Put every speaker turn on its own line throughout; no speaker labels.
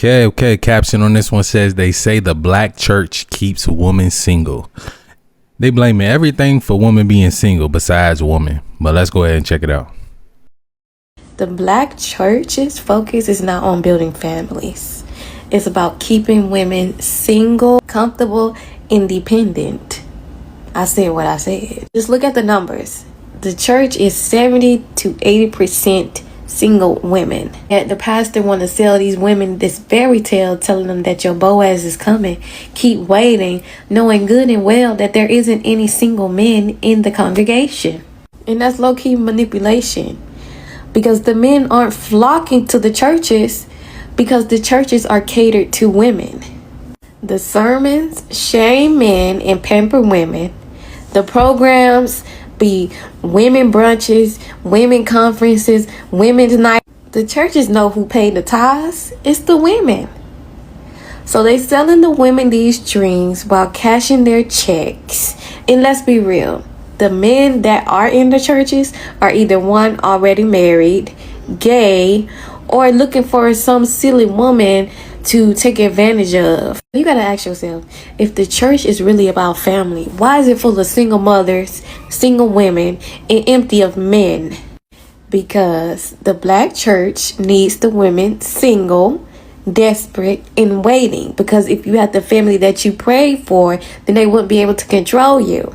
Okay. Caption on this one says they say the black church keeps women single. They blaming everything for women being single besides women. But let's go ahead and check it out.
The black church's focus is not on building families. It's about keeping women single, comfortable, independent. I said what I said. Just look at the numbers. The church is 70 to 80% single women. Yet the pastor want to sell these women this fairy tale, telling them that your Boaz is coming. Keep waiting, knowing good and well that there isn't any single men in the congregation. And that's low-key manipulation, because the men aren't flocking to the churches because the churches are catered to women. The sermons shame men and pamper women. The programs be women brunches, women conferences, women's night. The churches know who paid the tithes. It's the women. So they selling the women these dreams while cashing their checks. And let's be real, the men that are in the churches are either one, already married, gay, or looking for some silly woman to take advantage of. You gotta ask yourself, if the church is really about family, why is it full of single mothers, single women, and empty of men? Because the black church needs the women single, desperate, and waiting. Because if you had the family that you prayed for, then they wouldn't be able to control you.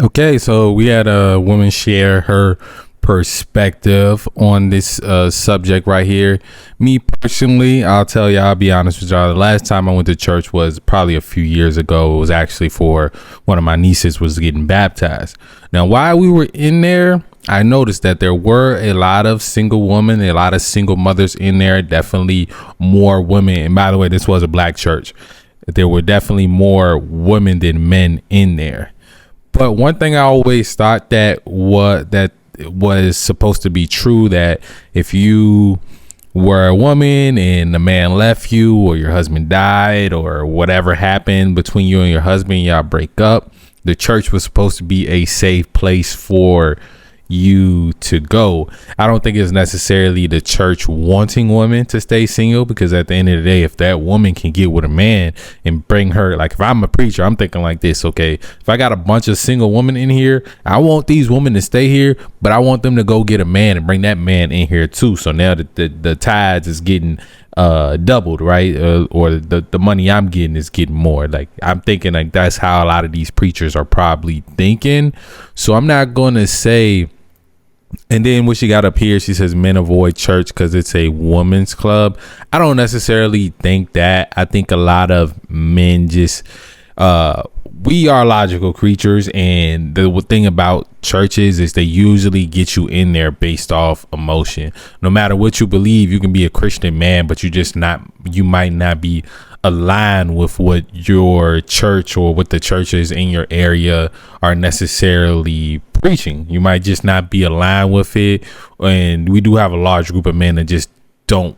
Okay, so we had a woman share her perspective on this subject right here. Me personally, I'll be honest with y'all, the last time I went to church was probably a few years ago. It was actually for one of my nieces was getting baptized. Now, while we were in there, I noticed that there were a lot of single women, a lot of single mothers in there, definitely more women. And by the way, this was a black church. There were definitely more women than men in there. But one thing I always thought that was supposed to be true, that if you were a woman and the man left you, or your husband died, or whatever happened between you and your husband, y'all break up, the church was supposed to be a safe place for you to go. I don't think it's necessarily the church wanting women to stay single, because at the end of the day, if that woman can get with a man and bring her, like if I'm a preacher, I'm thinking like this, okay, if I got a bunch of single women in here, I want these women to stay here, but I want them to go get a man and bring that man in here too. So now the tides is getting doubled, right? Or the money I'm getting is getting more. Like, I'm thinking like that's how a lot of these preachers are probably thinking. So I'm not going to say. And then what she got up here, she says men avoid church because it's a woman's club. I don't necessarily think that. I think a lot of men just we are logical creatures, and the thing about churches is they usually get you in there based off emotion. No matter what you believe, you can be a Christian man, but you might not be aligned with what your church or what the churches in your area are necessarily preaching. You might just not be aligned with it. And we do have a large group of men that just don't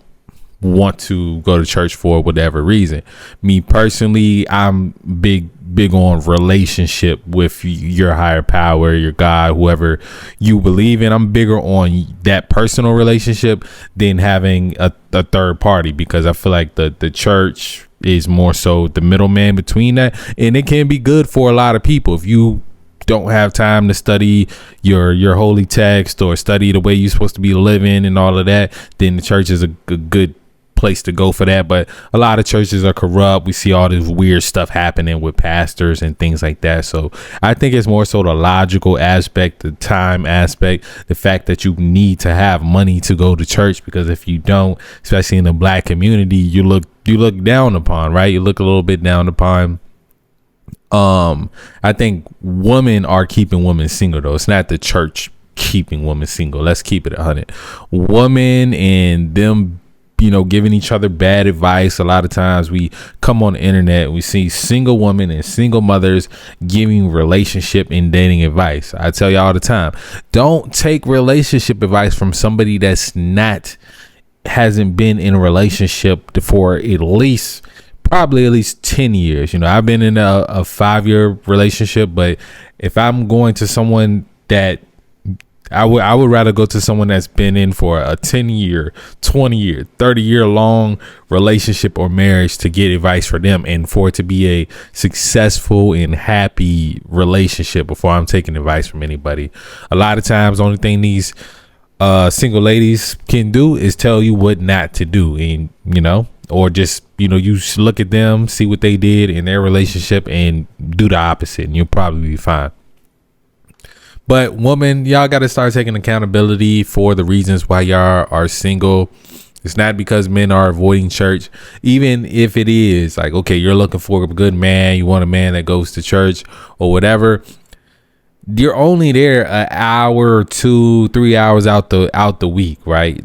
want to go to church for whatever reason. Me personally, I'm big on relationship with your higher power, your God, whoever you believe in. I'm bigger on that personal relationship than having a third party, because I feel like the church is more so the middleman between that, and it can be good for a lot of people. If you don't have time to study your holy text or study the way you're supposed to be living and all of that, then the church is a good place to go for that. But a lot of churches are corrupt. We see all this weird stuff happening with pastors and things like that. So I think it's more so the logical aspect, the time aspect, the fact that you need to have money to go to church, because if you don't, especially in the black community, you look down upon, right? You look a little bit down upon. I think women are keeping women single, though. It's not the church keeping women single. Let's keep it 100. Women and them, giving each other bad advice. A lot of times we come on the internet, we see single women and single mothers giving relationship and dating advice. I tell you all the time, don't take relationship advice from somebody hasn't been in a relationship for probably at least 10 years. I've been in a 5-year relationship, but if I'm going to someone that I would rather go to someone that's been in for a 10-year, 20-year, 30-year long relationship or marriage to get advice for them, and for it to be a successful and happy relationship before I'm taking advice from anybody. A lot of times, the only thing these single ladies can do is tell you what not to do, and or just you look at them, see what they did in their relationship, and do the opposite, and you'll probably be fine. But woman, y'all got to start taking accountability for the reasons why y'all are single. It's not because men are avoiding church. Even if it is like, okay, you're looking for a good man, you want a man that goes to church or whatever, you're only there an hour, 2, 3 hours out the week, right?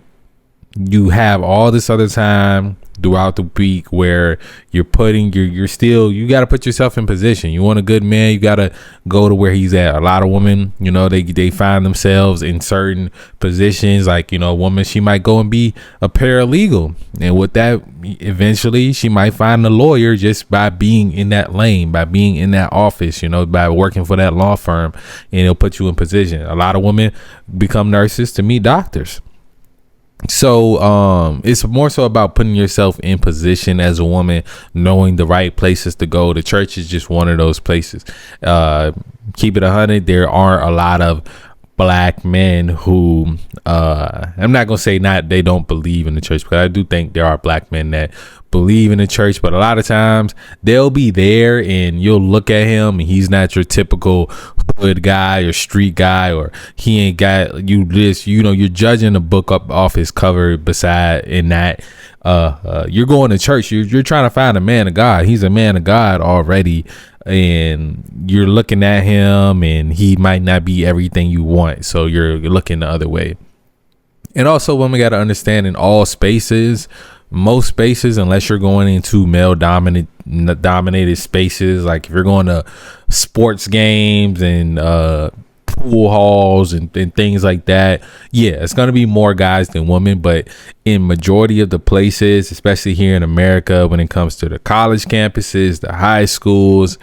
You have all this other time throughout the week where you're putting you got to put yourself in position. You want a good man, you got to go to where he's at. A lot of women, they find themselves in certain positions, like a woman, she might go and be a paralegal, and with that, eventually she might find a lawyer just by being in that lane, by being in that office, by working for that law firm, and it'll put you in position. A lot of women become nurses to meet doctors. So it's more so about putting yourself in position as a woman, knowing the right places to go. The church is just one of those places. Keep it 100. There are a lot of black men who I'm not gonna say they don't believe in the church, because I do think there are black men that believe in the church, but a lot of times they'll be there and you'll look at him and he's not your typical hood guy or street guy, or he ain't got you this, you're judging the book up off his cover beside in that you're going to church, you're trying to find a man of God. He's a man of God already, and you're looking at him and he might not be everything you want, so you're looking the other way. And also, women got to understand, in all spaces, most spaces, unless you're going into male dominated spaces, like if you're going to sports games and pool halls and things like that, yeah, it's going to be more guys than women. But in majority of the places, especially here in America, when it comes to the college campuses, the high schools,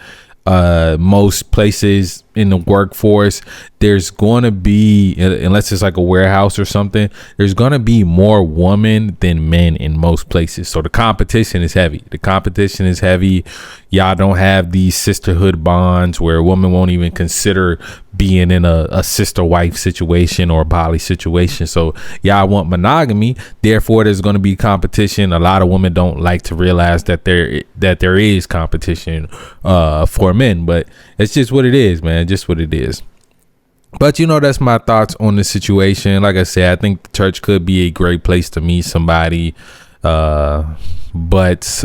most places in the workforce, there's going to be, unless it's like a warehouse or something, there's going to be more women than men in most places. So the competition is heavy. Y'all don't have these sisterhood bonds where a woman won't even consider being in a sister wife situation or a poly situation. So y'all want monogamy, therefore there's going to be competition. A lot of women don't like to realize that there is competition for men, but it's just what it is, man. Just what it is. But that's my thoughts on the situation. Like I said, I think the church could be a great place to meet somebody, but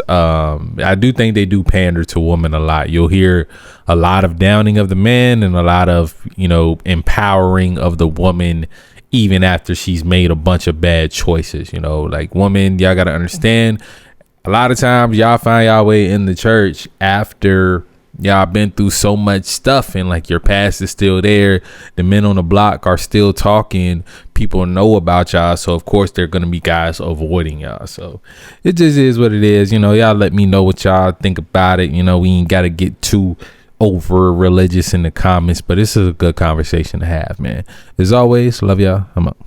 I do think they do pander to women a lot. You'll hear a lot of downing of the man and a lot of empowering of the woman, even after she's made a bunch of bad choices. Like, woman, y'all gotta understand, a lot of times y'all find y'all way in the church after y'all been through so much stuff, and like your past is still there. The men on the block are still talking. People know about y'all, so of course they're gonna be guys avoiding y'all. So it just is what it is. Y'all let me know what y'all think about it. We ain't gotta get too over religious in the comments, but this is a good conversation to have, man. As always, love y'all. I'm up.